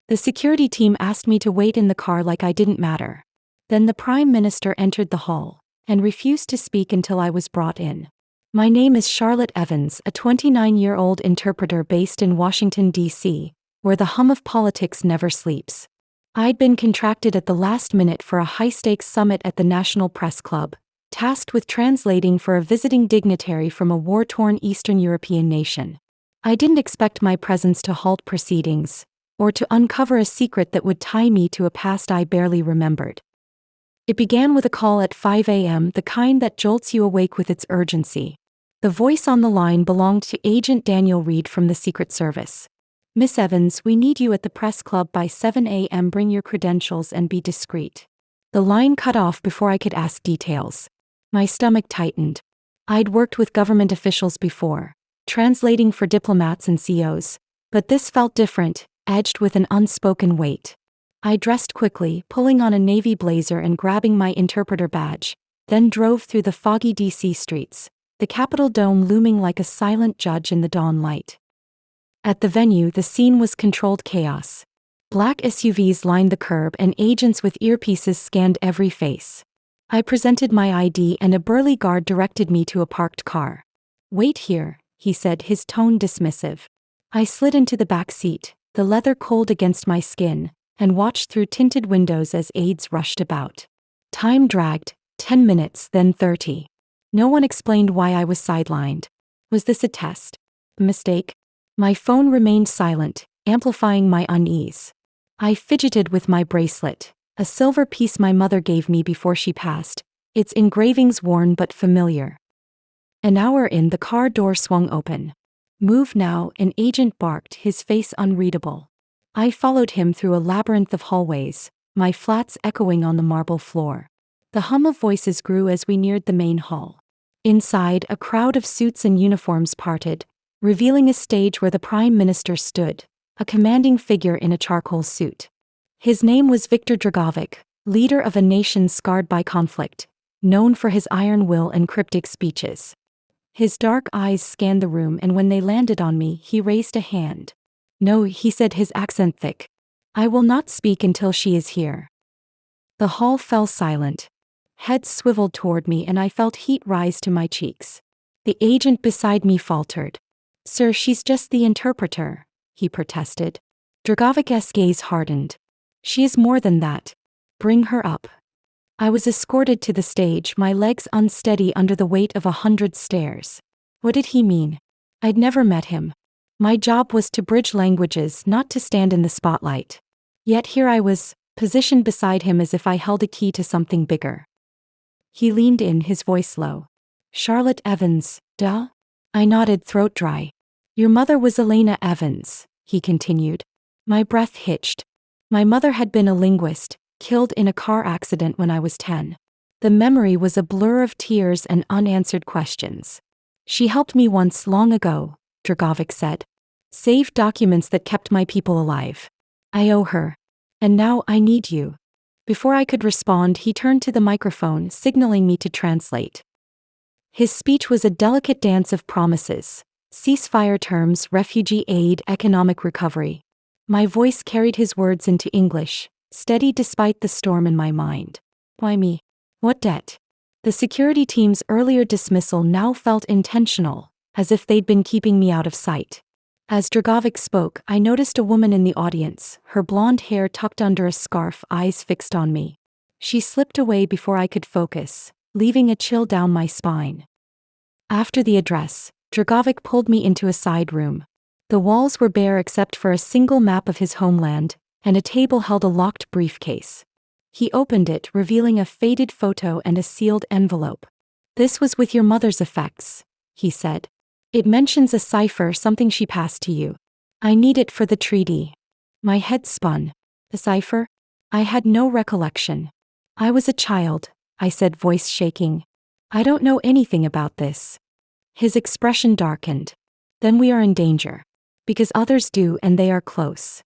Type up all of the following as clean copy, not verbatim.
The security team asked me to wait in the car like I didn't matter. Then the Prime Minister entered the hall and refused to speak until I was brought in. My name is Charlotte Evans, a 29-year-old interpreter based in Washington, D.C., where the hum of politics never sleeps. I'd been contracted at the last minute for a high-stakes summit at the National Press Club, tasked with translating for a visiting dignitary from a war-torn Eastern European nation. I didn't expect my presence to halt proceedings, or to uncover a secret that would tie me to a past I barely remembered. It began with a call at 5 a.m., the kind that jolts you awake with its urgency. The voice on the line belonged to Agent Daniel Reed from the Secret Service. "Miss Evans, we need you at the press club by 7 a.m. Bring your credentials and be discreet." The line cut off before I could ask details. My stomach tightened. I'd worked with government officials before, translating for diplomats and CEOs, but this felt different, edged with an unspoken weight. I dressed quickly, pulling on a navy blazer and grabbing my interpreter badge, then drove through the foggy D.C. streets, the Capitol dome looming like a silent judge in the dawn light. At the venue, the scene was controlled chaos. Black SUVs lined the curb and agents with earpieces scanned every face. I presented my ID and a burly guard directed me to a parked car. "Wait here," he said, his tone dismissive. I slid into the back seat, the leather cold against my skin, and watched through tinted windows as aides rushed about. Time dragged, 10 minutes, then 30. No one explained why I was sidelined. Was this a test? A mistake? My phone remained silent, amplifying my unease. I fidgeted with my bracelet, a silver piece my mother gave me before she passed, its engravings worn but familiar. An hour in, the car door swung open. "Move now," an agent barked, his face unreadable. I followed him through a labyrinth of hallways, my flats echoing on the marble floor. The hum of voices grew as we neared the main hall. Inside, a crowd of suits and uniforms parted, revealing a stage where the Prime Minister stood, a commanding figure in a charcoal suit. His name was Viktor Dragovic, leader of a nation scarred by conflict, known for his iron will and cryptic speeches. His dark eyes scanned the room, and when they landed on me, he raised a hand. "No," he said, his accent thick. "I will not speak until she is here." The hall fell silent. Heads swiveled toward me and I felt heat rise to my cheeks. The agent beside me faltered. "Sir, she's just the interpreter," he protested. Dragovic's gaze hardened. "She is more than that. Bring her up." I was escorted to the stage, my legs unsteady under the weight of 100 stairs. What did he mean? I'd never met him. My job was to bridge languages, not to stand in the spotlight. Yet here I was, positioned beside him as if I held a key to something bigger. He leaned in, his voice low. "Charlotte Evans, duh?" I nodded, throat dry. "Your mother was Elena Evans," he continued. My breath hitched. My mother had been a linguist, killed in a car accident when I was 10. The memory was a blur of tears and unanswered questions. "She helped me once, long ago," Dragovic said. "Saved documents that kept my people alive. I owe her. And now I need you." Before I could respond, he turned to the microphone, signaling me to translate. His speech was a delicate dance of promises: ceasefire terms, refugee aid, economic recovery. My voice carried his words into English, steady despite the storm in my mind. Why me? What debt? The security team's earlier dismissal now felt intentional, as if they'd been keeping me out of sight. As Dragovic spoke, I noticed a woman in the audience, her blonde hair tucked under a scarf, eyes fixed on me. She slipped away before I could focus, leaving a chill down my spine. After the address, Dragovic pulled me into a side room. The walls were bare except for a single map of his homeland, and a table held a locked briefcase. He opened it, revealing a faded photo and a sealed envelope. "This was with your mother's effects," he said. "It mentions a cipher, something she passed to you. I need it for the treaty." My head spun. The cipher? I had no recollection. "I was a child," I said, voice shaking. "I don't know anything about this." His expression darkened. "Then we are in danger. Because others do, and they are close."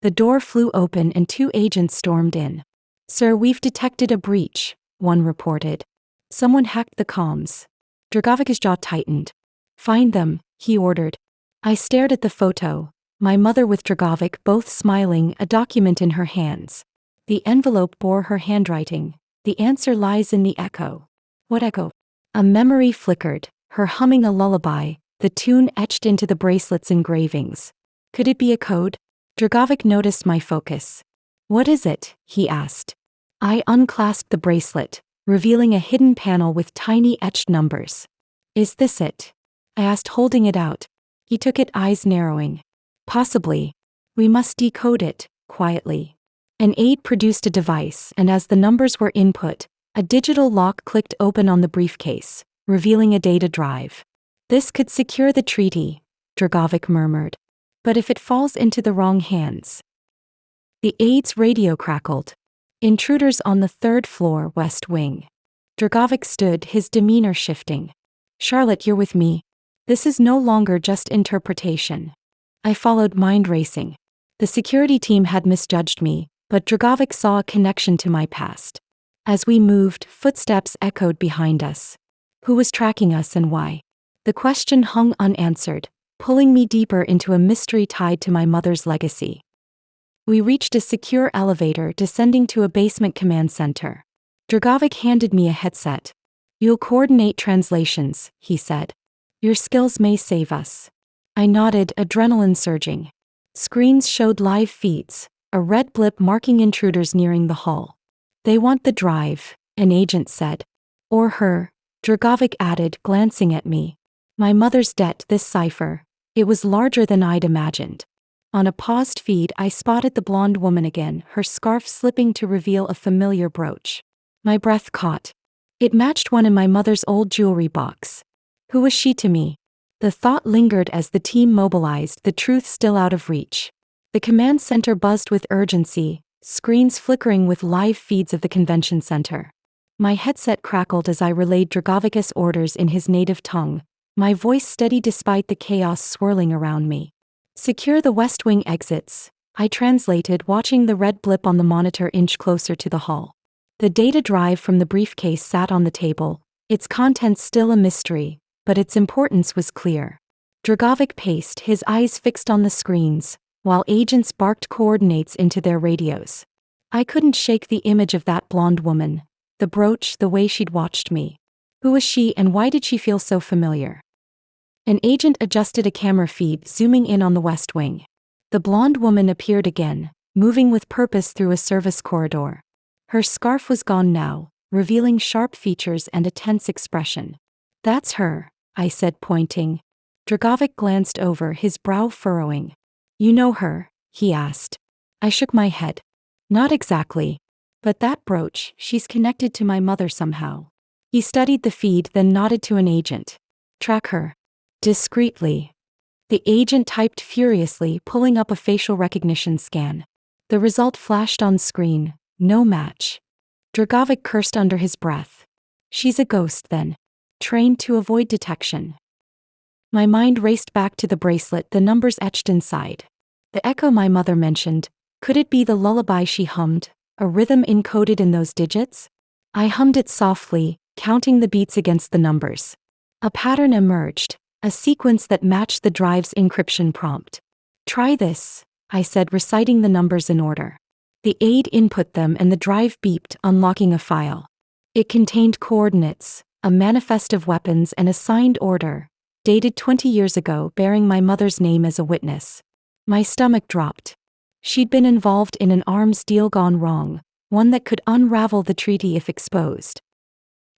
The door flew open and 2 agents stormed in. "Sir, we've detected a breach," one reported. "Someone hacked the comms." Dragovic's jaw tightened. "Find them," he ordered. I stared at the photo, my mother with Dragovic both smiling, a document in her hands. The envelope bore her handwriting. The answer lies in the echo. What echo? A memory flickered, her humming a lullaby, the tune etched into the bracelet's engravings. Could it be a code? Dragovic noticed my focus. What is it? He asked. I unclasped the bracelet, revealing a hidden panel with tiny etched numbers. Is this it? I asked, holding it out. He took it, eyes narrowing. Possibly. We must decode it, quietly. An aide produced a device, and as the numbers were input, a digital lock clicked open on the briefcase, revealing a data drive. This could secure the treaty, Dragovic murmured. But if it falls into the wrong hands? The aide's radio crackled. Intruders on the 3rd floor, West Wing. Dragovic stood, his demeanor shifting. Charlotte, you're with me. This is no longer just interpretation. I followed, mind racing. The security team had misjudged me, but Dragovic saw a connection to my past. As we moved, footsteps echoed behind us. Who was tracking us and why? The question hung unanswered, pulling me deeper into a mystery tied to my mother's legacy. We reached a secure elevator descending to a basement command center. Dragovic handed me a headset. You'll coordinate translations, he said. Your skills may save us. I nodded, adrenaline surging. Screens showed live feeds, a red blip marking intruders nearing the hull. They want the drive, an agent said. Or her, Dragovic added, glancing at me. My mother's debt, this cipher. It was larger than I'd imagined. On a paused feed, I spotted the blonde woman again, her scarf slipping to reveal a familiar brooch. My breath caught. It matched one in my mother's old jewelry box. Who was she to me? The thought lingered as the team mobilized, the truth still out of reach. The command center buzzed with urgency, screens flickering with live feeds of the convention center. My headset crackled as I relayed Dragovic's orders in his native tongue, my voice steady despite the chaos swirling around me. Secure the West Wing exits, I translated, watching the red blip on the monitor inch closer to the hull. The data drive from the briefcase sat on the table, its contents still a mystery, but its importance was clear. Dragovic paced, his eyes fixed on the screens, while agents barked coordinates into their radios. I couldn't shake the image of that blonde woman, the brooch, the way she'd watched me. Who was she and why did she feel so familiar? An agent adjusted a camera feed, zooming in on the West Wing. The blonde woman appeared again, moving with purpose through a service corridor. Her scarf was gone now, revealing sharp features and a tense expression. That's her, I said, pointing. Dragovic glanced over, his brow furrowing. You know her? He asked. I shook my head. Not exactly. But that brooch, she's connected to my mother somehow. He studied the feed, then nodded to an agent. Track her. Discreetly. The agent typed furiously, pulling up a facial recognition scan. The result flashed on screen. No match. Dragovic cursed under his breath. She's a ghost then. Trained to avoid detection. My mind raced back to the bracelet, the numbers etched inside. The echo my mother mentioned. Could it be the lullaby she hummed, a rhythm encoded in those digits? I hummed it softly, counting the beats against the numbers. A pattern emerged, a sequence that matched the drive's encryption prompt. Try this, I said, reciting the numbers in order. The aide input them and the drive beeped, unlocking a file. It contained coordinates, a manifest of weapons and a signed order, dated 20 years ago, bearing my mother's name as a witness. My stomach dropped. She'd been involved in an arms deal gone wrong, one that could unravel the treaty if exposed.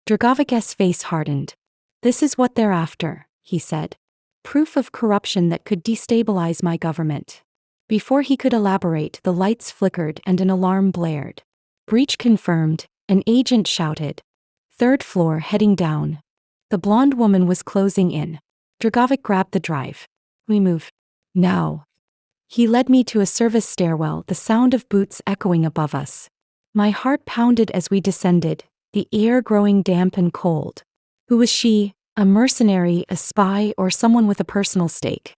Dragovic's face hardened. This is what they're after, he said. Proof of corruption that could destabilize my government. Before he could elaborate, the lights flickered and an alarm blared. Breach confirmed, an agent shouted. 3rd floor, heading down. The blonde woman was closing in. Dragovic grabbed the drive. We move. Now. He led me to a service stairwell, the sound of boots echoing above us. My heart pounded as we descended, the air growing damp and cold. Who was she? A mercenary, a spy, or someone with a personal stake?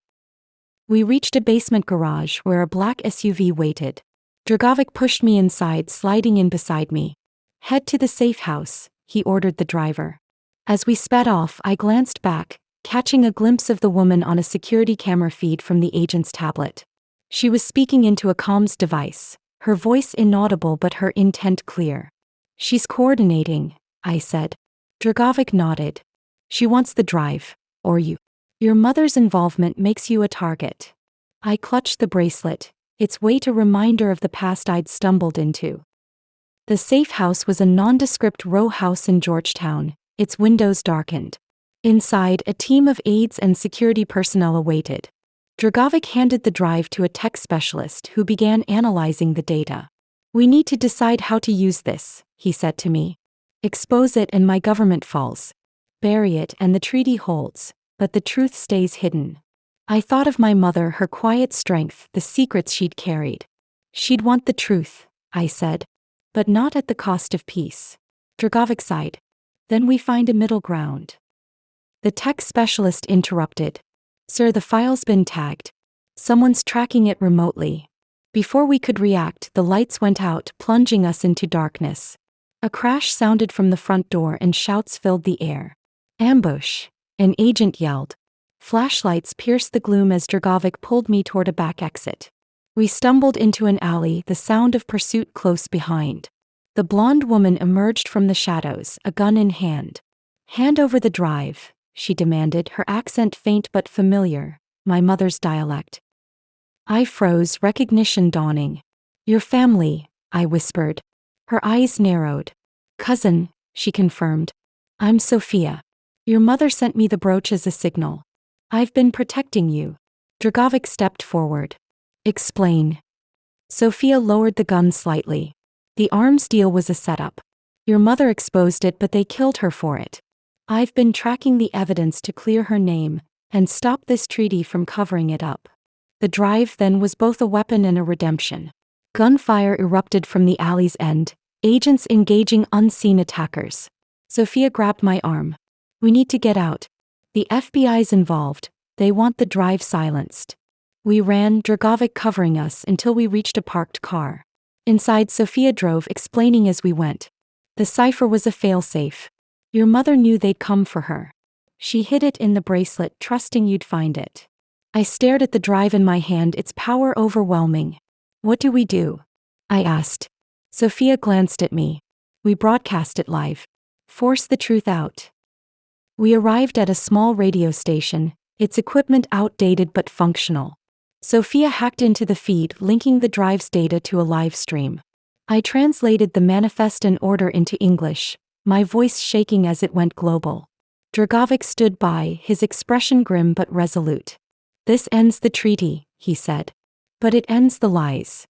We reached a basement garage where a black SUV waited. Dragovic pushed me inside, sliding in beside me. Head to the safe house, he ordered the driver. As we sped off, I glanced back, catching a glimpse of the woman on a security camera feed from the agent's tablet. She was speaking into a comms device, her voice inaudible but her intent clear. She's coordinating, I said. Dragovic nodded. She wants the drive, or you. Your mother's involvement makes you a target. I clutched the bracelet, its weight a reminder of the past I'd stumbled into. The safe house was a nondescript row house in Georgetown, its windows darkened. Inside, a team of aides and security personnel awaited. Dragovic handed the drive to a tech specialist who began analyzing the data. We need to decide how to use this, he said to me. Expose it and my government falls. Bury it and the treaty holds, but the truth stays hidden. I thought of my mother, her quiet strength, the secrets she'd carried. She'd want the truth, I said. But not at the cost of peace. Dragovic sighed. Then we find a middle ground. The tech specialist interrupted. Sir, the file's been tagged. Someone's tracking it remotely. Before we could react, the lights went out, plunging us into darkness. A crash sounded from the front door and shouts filled the air. Ambush! An agent yelled. Flashlights pierced the gloom as Dragovic pulled me toward a back exit. We stumbled into an alley, the sound of pursuit close behind. The blonde woman emerged from the shadows, a gun in hand. Hand over the drive, she demanded, her accent faint but familiar, my mother's dialect. I froze, recognition dawning. Your family, I whispered. Her eyes narrowed. Cousin, she confirmed. I'm Sofia. Your mother sent me the brooch as a signal. I've been protecting you. Dragovic stepped forward. Explain. Sofia lowered the gun slightly. The arms deal was a setup. Your mother exposed it but they killed her for it. I've been tracking the evidence to clear her name and stop this treaty from covering it up. The drive then was both a weapon and a redemption. Gunfire erupted from the alley's end, agents engaging unseen attackers. Sofia grabbed my arm. We need to get out. The FBI's involved. They want the drive silenced. We ran, Dragovic covering us, until we reached a parked car. Inside, Sofia drove, explaining as we went. The cipher was a failsafe. Your mother knew they'd come for her. She hid it in the bracelet, trusting you'd find it. I stared at the drive in my hand, its power overwhelming. What do we do? I asked. Sofia glanced at me. We broadcast it live. Force the truth out. We arrived at a small radio station, its equipment outdated but functional. Sofia hacked into the feed, linking the drive's data to a live stream. I translated the manifest and order into English, my voice shaking as it went global. Dragovic stood by, his expression grim but resolute. This ends the treaty, he said. But it ends the lies.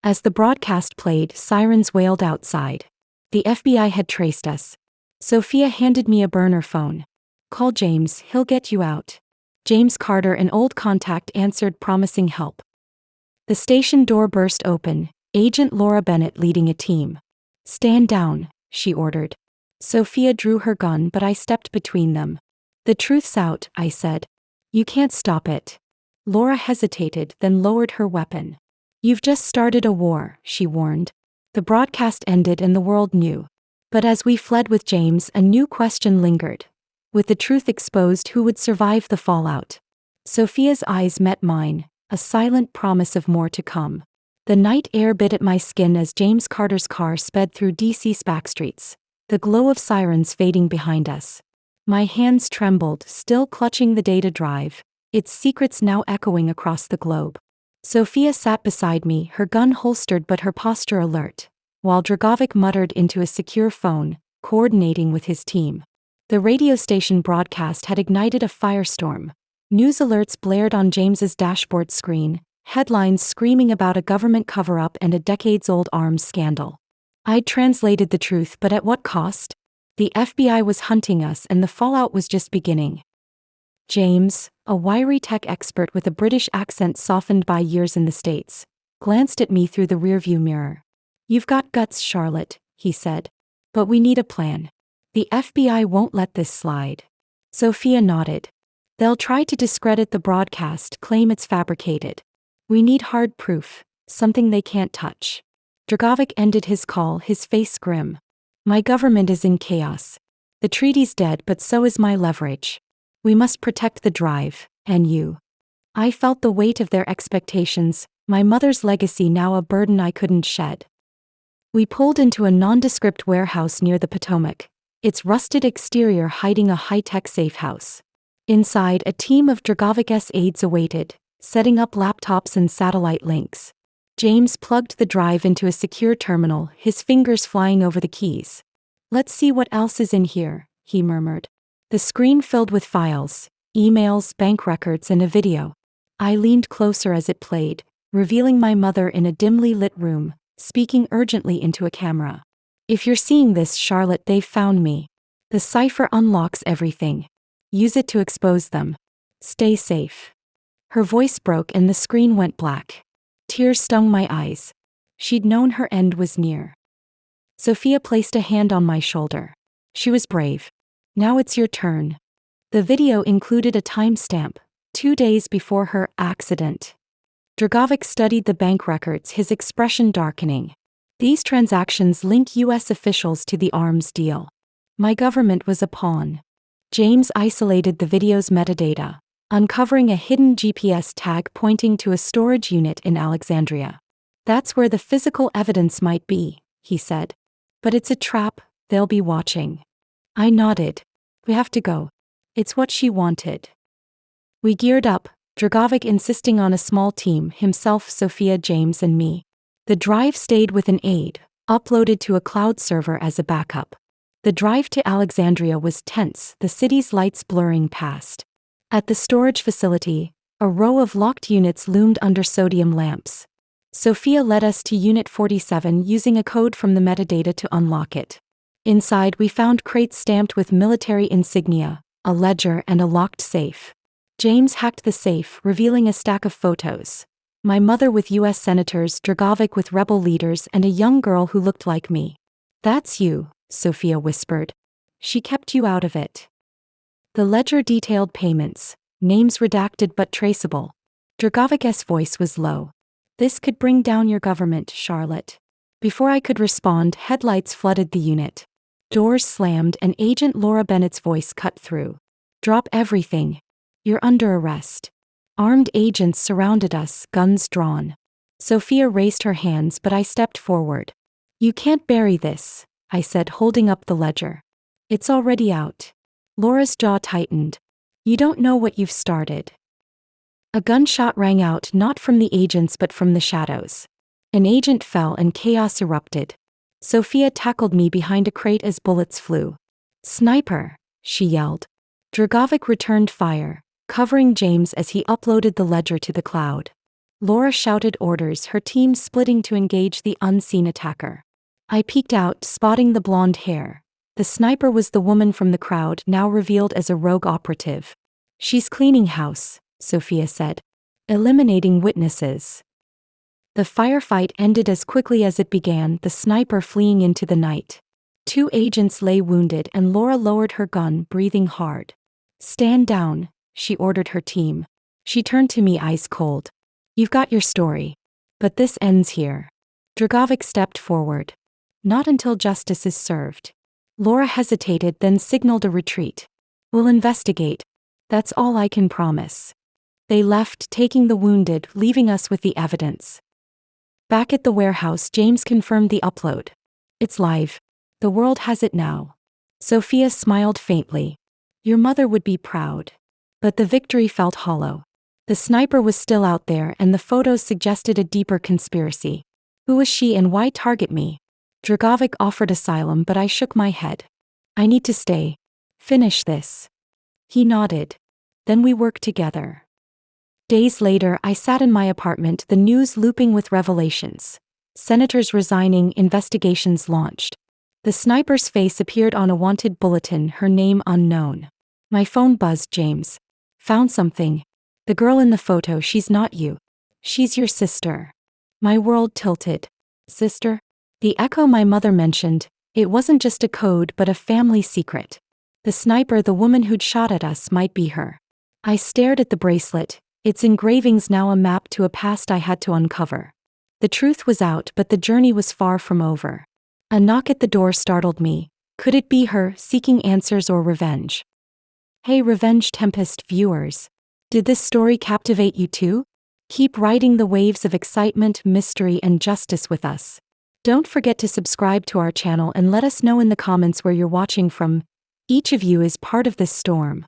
As the broadcast played, sirens wailed outside. The FBI had traced us. Sofia handed me a burner phone. Call James, he'll get you out. James Carter, an old contact, answered, promising help. The station door burst open, Agent Laura Bennett leading a team. Stand down, she ordered. Sofia drew her gun but I stepped between them. The truth's out, I said. You can't stop it. Laura hesitated, then lowered her weapon. You've just started a war, she warned. The broadcast ended and the world knew. But as we fled with James, a new question lingered. With the truth exposed, who would survive the fallout? Sofia's eyes met mine, a silent promise of more to come. The night air bit at my skin as James Carter's car sped through DC's backstreets, the glow of sirens fading behind us. My hands trembled, still clutching the data drive, its secrets now echoing across the globe. Sofia sat beside me, her gun holstered but her posture alert, while Dragovic muttered into a secure phone, coordinating with his team. The radio station broadcast had ignited a firestorm. News alerts blared on James's dashboard screen, headlines screaming about a government cover-up and a decades-old arms scandal. I'd translated the truth, but at what cost? The FBI was hunting us and the fallout was just beginning. James, a wiry tech expert with a British accent softened by years in the States, glanced at me through the rearview mirror. You've got guts, Charlotte, he said. But we need a plan. The FBI won't let this slide. Sofia nodded. They'll try to discredit the broadcast, claim it's fabricated. We need hard proof, something they can't touch. Dragovic ended his call, his face grim. My government is in chaos. The treaty's dead, but so is my leverage. We must protect the drive, and you. I felt the weight of their expectations, My mother's legacy now a burden I couldn't shed. We pulled into a nondescript warehouse near the Potomac, its rusted exterior hiding a high-tech safe house. Inside, a team of Dragovic's aides awaited, setting up laptops and satellite links. James plugged the drive into a secure terminal, his fingers flying over the keys. "Let's see what else is in here," he murmured. The screen filled with files, emails, bank records, and a video. I leaned closer as it played, revealing my mother in a dimly lit room, speaking urgently into a camera. "If you're seeing this, Charlotte, they've found me. The cipher unlocks everything. Use it to expose them. Stay safe." Her voice broke and the screen went black. Tears stung my eyes. She'd known her end was near. Sofia placed a hand on my shoulder. She was brave. "Now it's your turn." The video included a timestamp, 2 days before her accident. Dragovic studied the bank records, his expression darkening. These transactions link U.S. officials to the arms deal. My government was a pawn. James isolated the video's metadata, uncovering a hidden GPS tag pointing to a storage unit in Alexandria. "That's where the physical evidence might be," he said. "But it's a trap, they'll be watching." I nodded. "We have to go." It's what she wanted. We geared up, Dragovic insisting on a small team, himself, Sofia, James, and me. The drive stayed with an aide, uploaded to a cloud server as a backup. The drive to Alexandria was tense, the city's lights blurring past. At the storage facility, a row of locked units loomed under sodium lamps. Sofia led us to Unit 47 using a code from the metadata to unlock it. Inside, we found crates stamped with military insignia, a ledger, and a locked safe. James hacked the safe, revealing a stack of photos. My mother with U.S. senators, Dragovic with rebel leaders, and a young girl who looked like me. "That's you," Sofia whispered. "She kept you out of it." The ledger detailed payments, names redacted but traceable. Dragovic's voice was low. "This could bring down your government, Charlotte." Before I could respond, headlights flooded the unit. Doors slammed and Agent Laura Bennett's voice cut through. "Drop everything. You're under arrest." Armed agents surrounded us, guns drawn. Sofia raised her hands, but I stepped forward. "You can't bury this," I said, holding up the ledger. "It's already out." Laura's jaw tightened. "You don't know what you've started." A gunshot rang out, not from the agents but from the shadows. An agent fell and chaos erupted. Sofia tackled me behind a crate as bullets flew. "Sniper!" she yelled. Dragovic returned fire, covering James as he uploaded the ledger to the cloud. Laura shouted orders, her team splitting to engage the unseen attacker. I peeked out, spotting the blonde hair. The sniper was the woman from the crowd, now revealed as a rogue operative. "She's cleaning house," Sofia said. "Eliminating witnesses." The firefight ended as quickly as it began, the sniper fleeing into the night. 2 agents lay wounded and Laura lowered her gun, breathing hard. "Stand down," she ordered her team. She turned to me, ice cold. "You've got your story. But this ends here." Dragovic stepped forward. "Not until justice is served." Laura hesitated, then signaled a retreat. "We'll investigate. That's all I can promise." They left, taking the wounded, leaving us with the evidence. Back at the warehouse, James confirmed the upload. "It's live. The world has it now." Sofia smiled faintly. "Your mother would be proud." But the victory felt hollow. The sniper was still out there and the photos suggested a deeper conspiracy. Who was she and why target me? Dragovic offered asylum, but I shook my head. "I need to stay. Finish this." He nodded. "Then we work together." Days later, I sat in my apartment, the news looping with revelations. Senators resigning, investigations launched. The sniper's face appeared on a wanted bulletin, her name unknown. My phone buzzed. "James. Found something. The girl in the photo, she's not you. She's your sister." My world tilted. Sister? The echo my mother mentioned, it wasn't just a code but a family secret. The sniper, the woman who'd shot at us, might be her. I stared at the bracelet, its engravings now a map to a past I had to uncover. The truth was out, but the journey was far from over. A knock at the door startled me. Could it be her, seeking answers or revenge? Hey Revenge Tempest viewers. Did this story captivate you too? Keep riding the waves of excitement, mystery, and justice with us. Don't forget to subscribe to our channel and let us know in the comments where you're watching from. Each of you is part of this storm.